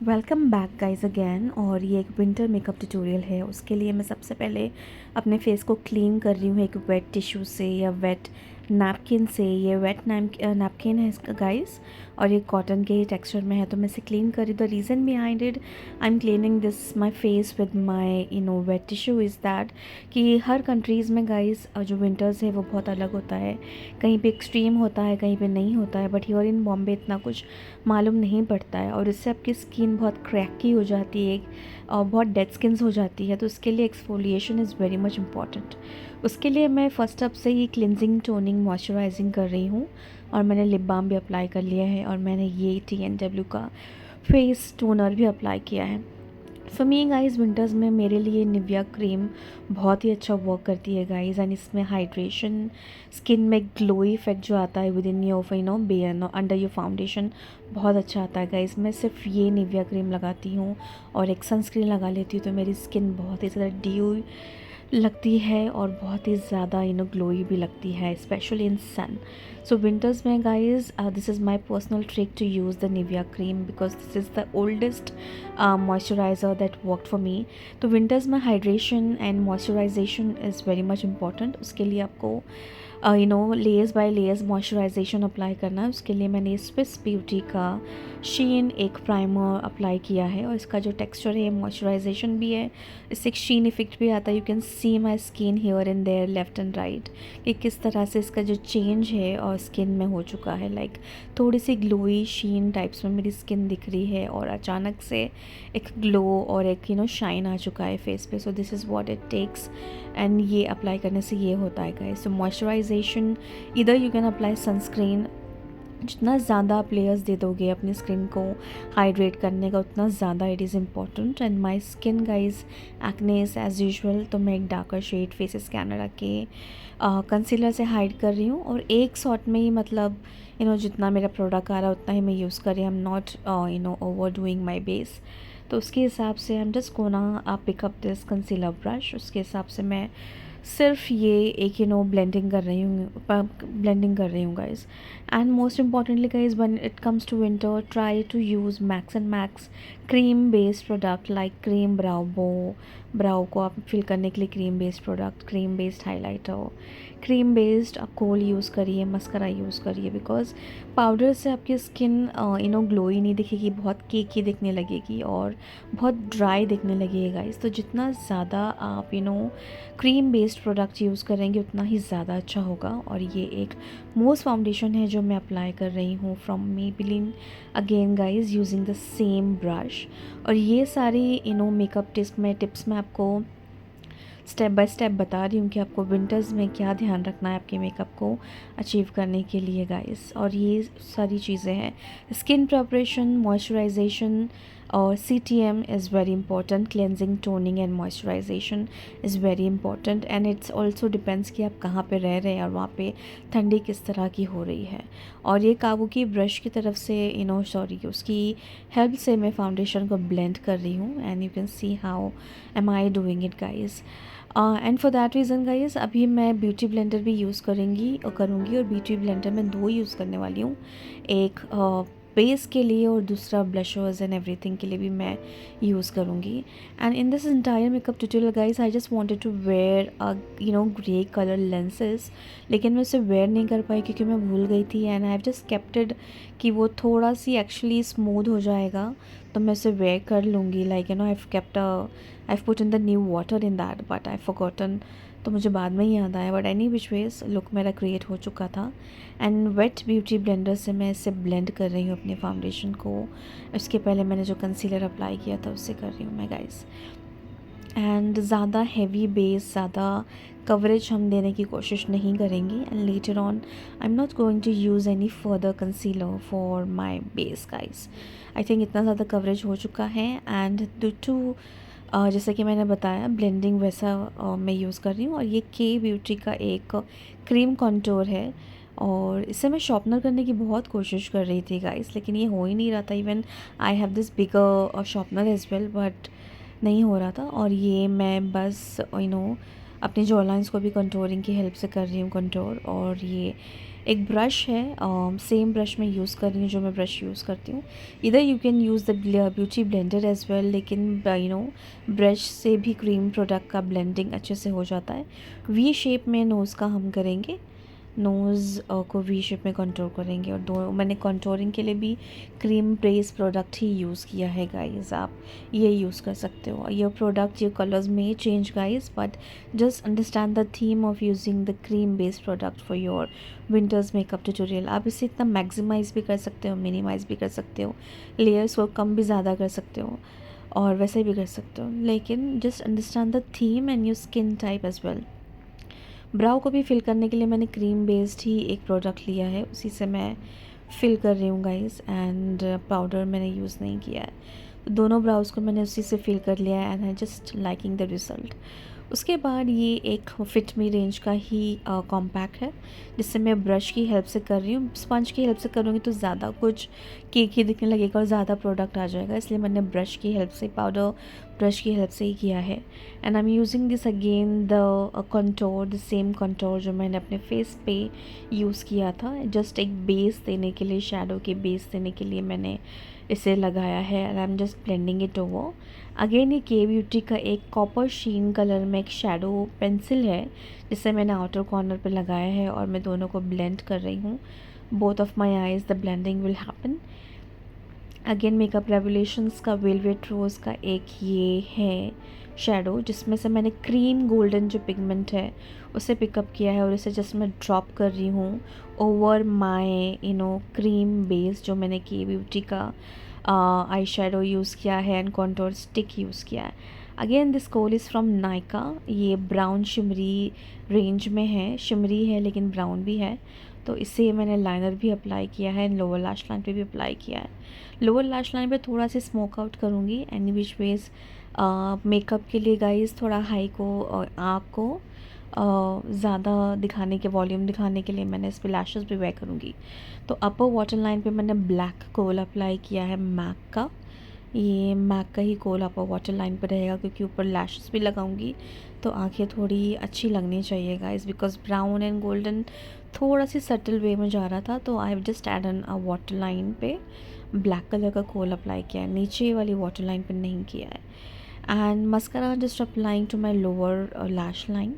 Welcome back guys again. और ये एक विंटर मेकअप ट्यूटोरियल है। उसके लिए मैं सबसे पहले अपने फेस को क्लीन कर रही हूँ एक वेट टिश्यू से या वेट नैपकिन से। ये वेट नैपकिन है इसका गाइस, और ये कॉटन के टेक्सचर में है, तो मैं इसे क्लीन करी। The reason behind it I am cleaning this my face with my wet tissue is that कि हर कंट्रीज़ में गाइस जो विंटर्स है वो बहुत अलग होता है। कहीं पे एक्सट्रीम होता है, कहीं पे नहीं होता है, बट हियर इन बॉम्बे इतना कुछ मालूम नहीं पड़ता है, और इससे आपकी स्किन बहुत क्रैकी हो जाती है और बहुत डेड स्किन्स हो जाती है। तो उसके लिए exfoliation is very much important. उसके लिए मैं फ़र्स्ट अप से ही क्लिनजिंग टोनिंग मॉइस्चराइजिंग कर रही हूँ, और मैंने लिप बाम भी अप्लाई कर लिया है, और मैंने ये TNW का फेस टोनर भी अप्लाई किया है। फॉर मी गाइज़ विंटर्स में मेरे लिए निविया क्रीम बहुत ही अच्छा वर्क करती है गाइज़, एंड इसमें हाइड्रेशन, स्किन में ग्लोई इफेक्ट जो आता है within your base under your foundation बहुत अच्छा आता है गाइज़। मैं सिर्फ ये निविया क्रीम लगाती हूँ और एक सनस्क्रीन लगा लेती हूँ, तो मेरी स्किन बहुत ही ज़्यादा ड्यू लगती है और बहुत ही ज़्यादा ग्लोई भी लगती है, specially in sun. So winters में guys this is my personal trick to use the Nivea cream because this is the oldest moisturiser that work for me. तो विंटर्स में hydration and moisturisation is very much important. उसके लिए आपको layers by layers moisturisation apply करना है। उसके लिए मैंने स्विस ब्यूटी का शीन एक प्राइमर अप्लाई किया है, और इसका जो टेक्सचर है मॉइस्चराइजेशन भी है, इससे एक शीन इफेक्ट भी आता है। You can see my skin here and there left and right कि किस तरह से इसका जो चेंज है और स्किन में हो चुका है। लाइक थोड़ी सी ग्लोई शीन टाइप्स में मेरी स्किन दिख रही है, और अचानक से एक ग्लो और एक शाइन आ चुका है फेस पे। So this is what it takes, and ये अप्लाई करने से ये होता है गाइस। सो मॉइस्चराइजेशन इधर यू कैन अप्लाई सनस्क्रीन। जितना ज़्यादा आप लेयर्स दे दोगे अपनी स्किन को हाइड्रेट करने का, उतना ज़्यादा it is important. And my skin guys acnes as usual, तो मैं एक डार्कर शेड फेस स्कैनर रख के कंसीलर से हाइड कर रही हूँ, और एक शॉट में ही मतलब जितना मेरा प्रोडक्ट आ रहा है उतना ही मैं यूज़ कर रही हूँ। आई am not over doing my base. तो उसके हिसाब से I am just gonna pick up this concealer brush. उसके हिसाब से मैं सिर्फ ये एक ब्लेंडिंग कर रही हूँ guys. And most importantly guys when it comes to winter, try to use max and max cream based product like cream brow को आप फिल करने के लिए cream based product, cream based highlighter, cream based आप kohl use करिए, mascara use करिए, because powder से आपकी स्किन ग्लोई नहीं दिखेगी, बहुत केकी दिखने लगेगी और बहुत ड्राई दिखने लगेगी गाइस। तो जितना ज़्यादा आप क्रीम बेस्ड प्रोडक्ट यूज़ करेंगे उतना ही ज़्यादा अच्छा होगा। और ये एक मोस्ट फाउंडेशन है जो मैं अप्लाई कर रही हूँ from Maybelline again guys using the same brush. और ये सारी मेकअप टिप्स मैं आपको स्टेप बाय स्टेप बता रही हूँ कि आपको विंटर्स में क्या ध्यान रखना है आपके मेकअप को अचीव करने के लिए गाइस। और ये सारी चीज़ें हैं, स्किन प्रिपरेशन, मॉइस्चराइजेशन और CTM is very important, cleansing toning and moisturisation is very important. And it's also depends कि आप कहाँ पे रह रहे हैं और वहाँ पे ठंडी किस तरह की हो रही है। और ये काबू की ब्रश की तरफ से उसकी हेल्प से मैं फाउंडेशन को ब्लेंड कर रही हूँ, and you can see how am I doing it guys. And for that reason guys अभी मैं ब्यूटी ब्लेंडर भी यूज़ करूँगी, और ब्यूटी ब्लेंडर में दो यूज़ करने वाली हूँ, एक बेस के लिए और दूसरा ब्लशर्स एंड एवरीथिंग के लिए भी मैं यूज़ करूँगी। And in this entire makeup tutorial guys I just wanted to wear grey colour lenses, लेकिन मैं उसे वेयर नहीं कर पाई क्योंकि मैं भूल गई थी, and I have just kept it कि वो थोड़ा सी एक्चुअली स्मूथ हो जाएगा तो मैं उसे वेयर कर लूँगी। Like I have put in the new water in that but I forgotten, तो मुझे बाद में ही याद आया। But any which ways look मेरा क्रिएट हो चुका था, एंड वेट ब्यूटी ब्लेंडर से मैं इसे ब्लेंड कर रही हूँ अपने फाउंडेशन को। उसके पहले मैंने जो कंसीलर अप्लाई किया था उससे कर रही हूँ मैं गाइस। एंड ज़्यादा हैवी बेस, ज़्यादा कवरेज हम देने की कोशिश नहीं करेंगे। And later on I am not going to use any further concealer for my base guys. I think इतना ज़्यादा कवरेज हो चुका है। एंड ड्यू टू जैसे कि मैंने बताया ब्लेंडिंग वैसा मैं यूज़ कर रही हूँ। और ये के ब्यूटी का एक क्रीम कॉन्टोर है, और इसे मैं शॉर्पनर करने की बहुत कोशिश कर रही थी गाइस, लेकिन ये हो ही नहीं रहा था। Even I have this bigger sharpener as well, but नहीं हो रहा था। और ये मैं बस अपनी जॉ लाइन्स को भी कंटूरिंग की हेल्प से कर रही हूँ कंटूर। और ये एक ब्रश है, सेम ब्रश मैं यूज़ कर रही हूँ जो मैं ब्रश यूज़ करती हूँ। इधर you can use the beauty blender as well, लेकिन ब्रश से भी क्रीम प्रोडक्ट का ब्लेंडिंग अच्छे से हो जाता है। वी शेप में नोज़ का हम करेंगे, नोज़ को वी शेप में कंटूर करेंगे। और दो मैंने कंटूरिंग के लिए भी क्रीम बेस प्रोडक्ट ही यूज़ किया है गाइस, आप ये यूज़ कर सकते हो। ये प्रोडक्ट, ये कलर्स में change guys, but just understand the theme of using the cream based product for your winters makeup tutorial. आप इसे इतना मैक्सिमाइज़ भी कर सकते हो, मिनिमाइज़ भी कर सकते हो, लेयर्स को कम भी ज़्यादा कर सकते हो और वैसे भी कर सकते हो, लेकिन just understand the theme and your skin type as well. Brow को भी फिल करने के लिए मैंने क्रीम बेस्ड ही एक प्रोडक्ट लिया है, उसी से मैं फिल कर रही हूँ गाइस, एंड पाउडर मैंने यूज़ नहीं किया है। तो दोनों ब्राउज़ को मैंने उसी से फिल कर लिया है and I just liking the result. उसके बाद ये एक फिट मी रेंज का ही कॉम्पैक्ट है, जिससे मैं ब्रश की हेल्प से कर रही हूँ। स्पंज की हेल्प से करूँगी तो ज़्यादा कुछ केक ही दिखने लगेगा और ज़्यादा प्रोडक्ट आ जाएगा, इसलिए मैंने ब्रश की हेल्प से, पाउडर ब्रश की हेल्प से ही किया है। And I am using this again the contour, the same contour जो मैंने अपने फेस पे यूज़ किया था, जस्ट एक बेस देने के लिए, शेडो के बेस देने के लिए मैंने इसे लगाया है। And I am just blending it over. Again ये के ब्यूटी का एक कॉपर शीन कलर में एक शेडो पेंसिल है, जिसे मैंने आउटर कॉर्नर पे लगाया है और मैं दोनों को ब्लेंड कर रही हूँ। Both of my eyes the blending will happen. Again makeup revolutions का वेलवेट रोज़ का एक ये है शेडो, जिसमें से मैंने क्रीम गोल्डन जो पिगमेंट है उसे पिकअप किया है और इसे जस्ट मैं ड्रॉप कर रही हूँ ओवर माई क्रीम बेस जो मैंने के ब्यूटी का आई शेडो यूज़ किया है एंड कॉन्टोर स्टिक यूज़ किया है। Again this kohl is from Nykaa, ये ब्राउन शिमरी रेंज में है, शिमरी है लेकिन ब्राउन भी है। तो इससे मैंने लाइनर भी अप्लाई किया है, लोअर लैश लाइन पे भी अप्लाई किया है। लोअर लैश लाइन पे थोड़ा सा स्मोक आउट करूँगी, एनी विच वेज मेकअप के लिए गाइस थोड़ा हाई को आँख को ज़्यादा दिखाने के, वॉल्यूम दिखाने के लिए मैंने इस पर लैशेस भी वेयर करूँगी। तो अपर वाटर लाइन पे मैंने ब्लैक कोल अप्लाई किया है मैक का, ये मैक का ही कोल अपर वाटर लाइन पे रहेगा, क्योंकि ऊपर लैशेस भी लगाऊंगी तो आंखें थोड़ी अच्छी लगनी चाहिए guys, because brown and golden थोड़ा सी सटल वे में जा रहा था। तो I have just add an water line पे ब्लैक कलर का कोल अप्लाई किया है, नीचे वाली वाटर लाइन पे नहीं किया है। And mascara just applying to my lower lash line,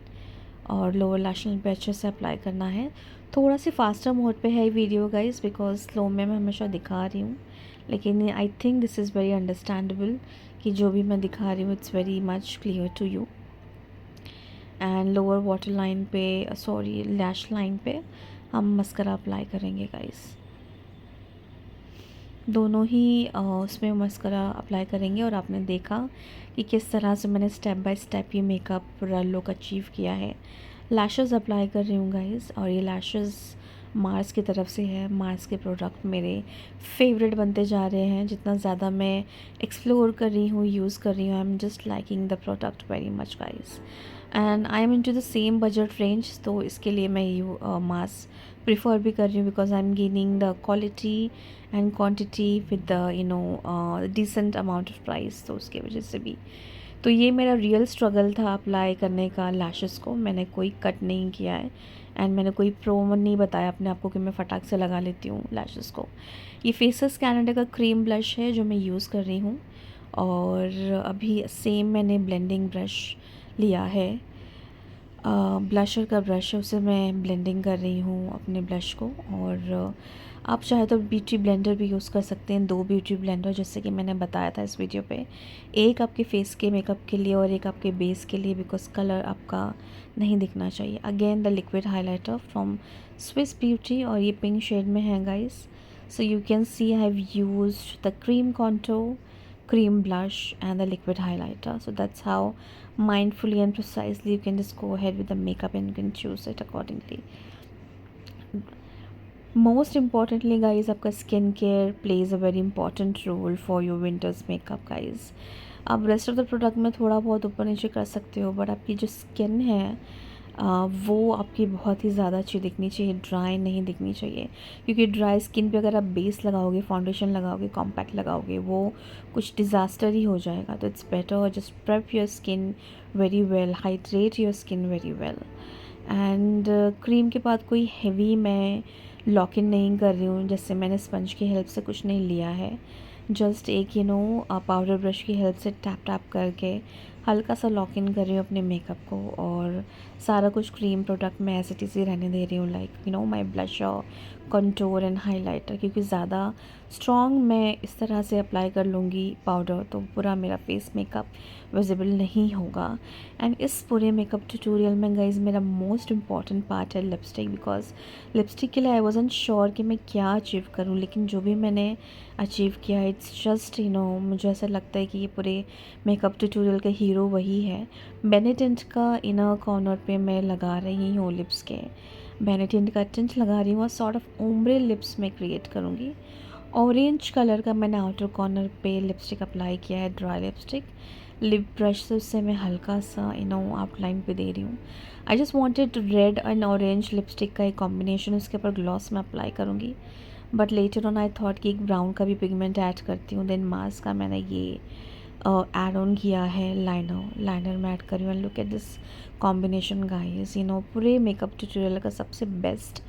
और लोअर लैश लाइन पे अच्छे से अप्लाई करना है। थोड़ा सी फास्टर मोड पे है वीडियो गाइस, बिकॉज स्लो में मैं हमेशा दिखा रही हूँ, लेकिन I think this is very understandable कि जो भी मैं दिखा रही हूँ it's very much clear to you. And lower water line पे, सॉरी लैश लाइन पे हम मस्करा अप्लाई करेंगे गाइस। दोनों ही उसमें मस्करा अप्लाई करेंगे। और आपने देखा कि किस तरह से मैंने स्टेप बाय स्टेप ये मेकअप पूरा लुक अचीव किया है। लैशेस अप्लाई कर रही हूँ गाइस, और ये लैशेस मार्स की तरफ से है। मार्स के प्रोडक्ट मेरे फेवरेट बनते जा रहे हैं, जितना ज़्यादा मैं एक्सप्लोर कर रही हूँ, यूज़ कर रही हूँ, I am just liking the product very much guys. And I am into the same budget range, तो इसके लिए मैं मार्स प्रिफर भी कर रही हूँ, because I am gaining the quality and quantity with the decent amount of price, तो उसके वजह से भी। तो ये मेरा रियल स्ट्रगल था अप्लाई करने का लैशेस को। मैंने कोई कट नहीं किया है एंड मैंने कोई प्रो नहीं बताया अपने आप को कि मैं फटाक से लगा लेती हूँ लैशेस को। ये फेसेस कैनेडा का क्रीम ब्लश है जो मैं यूज़ कर रही हूँ, और अभी सेम मैंने ब्लेंडिंग ब्रश लिया है, ब्लशर का ब्रश है, उसे मैं ब्लेंडिंग कर रही हूँ अपने ब्लश को। और आप चाहे तो ब्यूटी ब्लेंडर भी यूज़ कर सकते हैं, 2 ब्यूटी ब्लेंडर, जैसे कि मैंने बताया था इस वीडियो पे, एक आपके फेस के मेकअप के लिए और एक आपके बेस के लिए, बिकॉज कलर आपका नहीं दिखना चाहिए। Again the liquid highlighter from Swiss beauty, और ये पिंक शेड में है guys. So you can C I have used the cream contour, cream blush and the liquid highlighter. So that's how mindfully and precisely you can just go ahead with the makeup and you can choose it accordingly. Most importantly guys, आपका skin care plays a very important role for your winters makeup guys. आप rest of the product में थोड़ा बहुत ऊपर नीचे कर सकते हो, बट आपकी जो स्किन है वो आपकी बहुत ही ज़्यादा अच्छी दिखनी चाहिए, ड्राई नहीं दिखनी चाहिए, क्योंकि ड्राई स्किन पे अगर आप बेस लगाओगे, फाउंडेशन लगाओगे, कॉम्पैक्ट लगाओगे, वो कुछ डिज़ास्टर ही हो जाएगा। तो it's better just prep your skin very well, hydrate your skin very well. And cream के बाद कोई हेवी मैं लॉक इन नहीं कर रही हूँ, जैसे मैंने स्पंज की हेल्प से कुछ नहीं लिया है। जस्ट एक पाउडर ब्रश की हेल्प से टैप टैप करके हल्का सा लॉक इन कर रही हूँ अपने मेकअप को, और सारा कुछ क्रीम प्रोडक्ट मैं ऐसे टीज़ी रहने दे रही हूँ, like my blusher, contour and highlighter, क्योंकि ज़्यादा स्ट्रॉन्ग मैं इस तरह से अप्लाई कर लूँगी पाउडर तो पूरा मेरा फेस मेकअप विजिबल नहीं होगा। एंड इस पूरे मेकअप ट्यूटोरियल में गाइज मेरा मोस्ट इम्पॉर्टेंट पार्ट है लिपस्टिक, बिकॉज लिपस्टिक के लिए आई वॉजंट श्योर कि मैं क्या अचीव करूँ, लेकिन जो भी मैंने अचीव किया इट्स जस्ट मुझे ऐसा लगता है कि ये पूरे मेकअप ट्यूटोरियल का हीरो वही है। बेनेटेंट का इनर कॉर्नर पे मैं लगा रही हूँ लिप्स के, बेनेटेंट का टिंट लगा रही हूँ और सॉर्ट ऑफ ओम्ब्रे लिप्स में क्रिएट करूँगी। ऑरेंज कलर का मैंने आउटर कॉर्नर पे लिपस्टिक अप्लाई किया है, ड्राई लिपस्टिक। लिप ब्रश से उससे मैं हल्का सा आउटलाइन पे दे रही हूँ। आई just wanted red and orange lipstick का एक कॉम्बिनेशन उसके ऊपर ग्लॉस में अप्लाई करूँगी, but later on I thought कि एक ब्राउन का भी पिगमेंट ऐड करती हूँ। देन मास्क का मैंने ये ऐड ऑन किया है, लाइनर में ऐड करी हूँ। Look at this combination guys, पूरे मेकअप ट्यूटोरियल का सबसे बेस्ट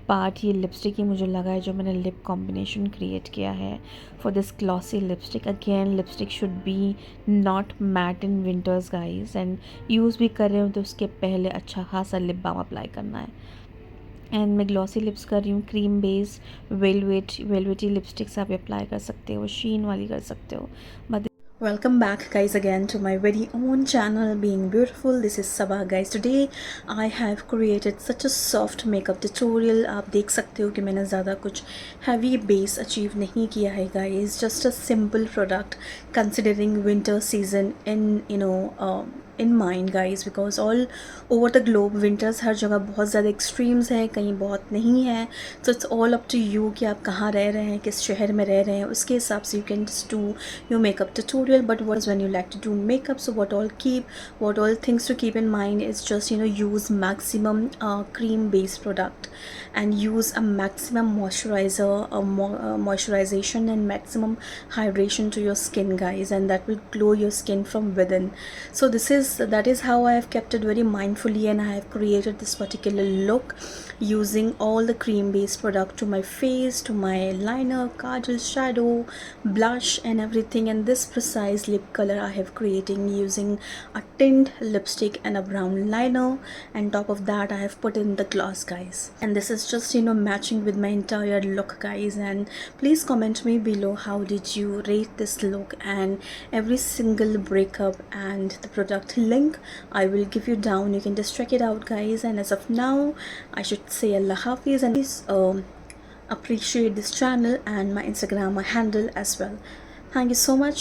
पार्ट ये लिपस्टिक ही मुझे लगा है, जो मैंने लिप कॉम्बिनेशन क्रिएट किया है for this glossy lipstick. Again lipstick should be not matte in winters guys, and use भी कर रहे हो तो उसके पहले अच्छा खासा लिप बाम अप्लाई करना है। एंड मैं ग्लॉसी लिप्स कर रही हूँ, क्रीम बेस वेलवेटी लिपस्टिक्स आप अप्लाई कर सकते हो, शीन वाली कर सकते हो। But welcome back guys again to my very own channel Being Beautiful. This is Sabah guys. Today I have created such a soft makeup tutorial. आप देख सकते हो कि मैंने ज़्यादा कुछ heavy base achieve नहीं किया है guys. Just a simple product considering winter season in mind guys, because all over the globe winters हर जगह बहुत ज़्यादा extremes हैं, कहीं बहुत नहीं है। So it's all up to you कि आप कहाँ रह रहे हैं, किस शहर में रह रहे हैं, उसके हिसाब से you can just do your makeup tutorial. But what is when you like to do makeup, so what all things to keep in mind is just use maximum cream based product, and use a maximum moisturization and maximum hydration to your skin guys, and that will glow your skin from within. So that is how I have kept it very mindfully, and I have created this particular look using all the cream based product to my face, to my liner, kajal, shadow, blush and everything. And this precise lip color I have creating using a tint lipstick and a brown liner, and top of that I have put in the gloss guys, and this is just matching with my entire look guys. And please comment me below how did you rate this look, and every single breakup and the product link I will give you down. You can just check it out guys. And as of now I should say Allah Hafiz, and please appreciate this channel and my Instagram handle as well. Thank you so much.